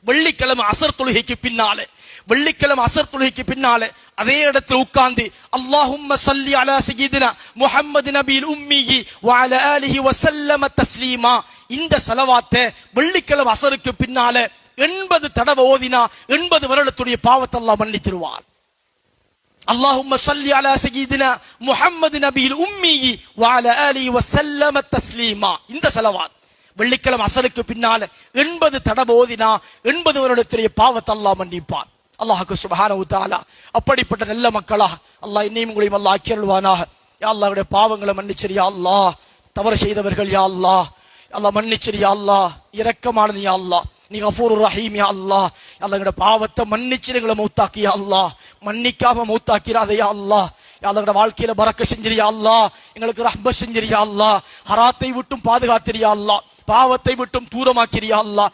வெள்ளிக்கிழமை அசர் தொழுகைக்கு பின்னாலே அதே இடத்தில் உட்கார்ந்து அல்லாஹும்ம ஸல்லி அலா சய்யிதினா முஹம்மது நபியில் உம்மியி வ அலா ஆலிஹி வ ஸல்லம தஸ்லீமா, இந்த ஸலவாத்தை வெள்ளிக்கிழமை அசருக்கு பின்னாலே 80 தடவை ஓதினா 80 வருடத்துடைய பாவத்தை அல்லாஹ் மன்னிச்சிருவார். அல்லாஹும்ம ஸல்லி அலா சய்யிதினா முஹம்மது நபியில் உம்மியி வ அலா ஆலிஹி வ ஸல்லம தஸ்லீமா, இந்த ஸலவாத் வெள்ளிக்கிழமை அசருக்கு பின்னால 80 தடவை ஓதினா 80 வருடத்துடைய பாவத்தை அல்லாஹ் மன்னிப்பான். அல்லாஹ்வுக்கு சுப்ஹானஹு வ தஆலா அப்படிப்பட்ட நல்ல மக்களா அல்லாஹ் என்னையும் உங்களையும் அல்லாஹ் ஆக்கியருள்வானாக. யா அல்லாஹ்வுடைய பாவங்களை மன்னிச்சிரு யா அல்லாஹ். தவறு செய்தவர்கள் யா அல்லாஹ், அல்லாஹ் மன்னிச்சிரு யா அல்லாஹ். இரக்கமானது யா அல்லாஹ், நீ கஃபூருர் ரஹீம் யா அல்லாஹ். அல்லாஹ்வுடைய பாவத்தை மன்னிச்சிரு எங்களை மௌத்தாக்கி யா அல்லாஹ். மன்னிக்காம மௌத்தாக்கிறாதே யா அல்லாஹ். எங்களோட வாழ்க்கையில பரக்க செஞ்சிரியா அல்லாஹ், எங்களுக்கு ரஹ்மத் செஞ்சிரியா அல்லாஹ். ஹராத்தை விட்டும் பாதுகாத்திரியா அல்லாஹ், பாவத்தை விட்டும் தூரமாக்கிறியா அல்லாஹ்.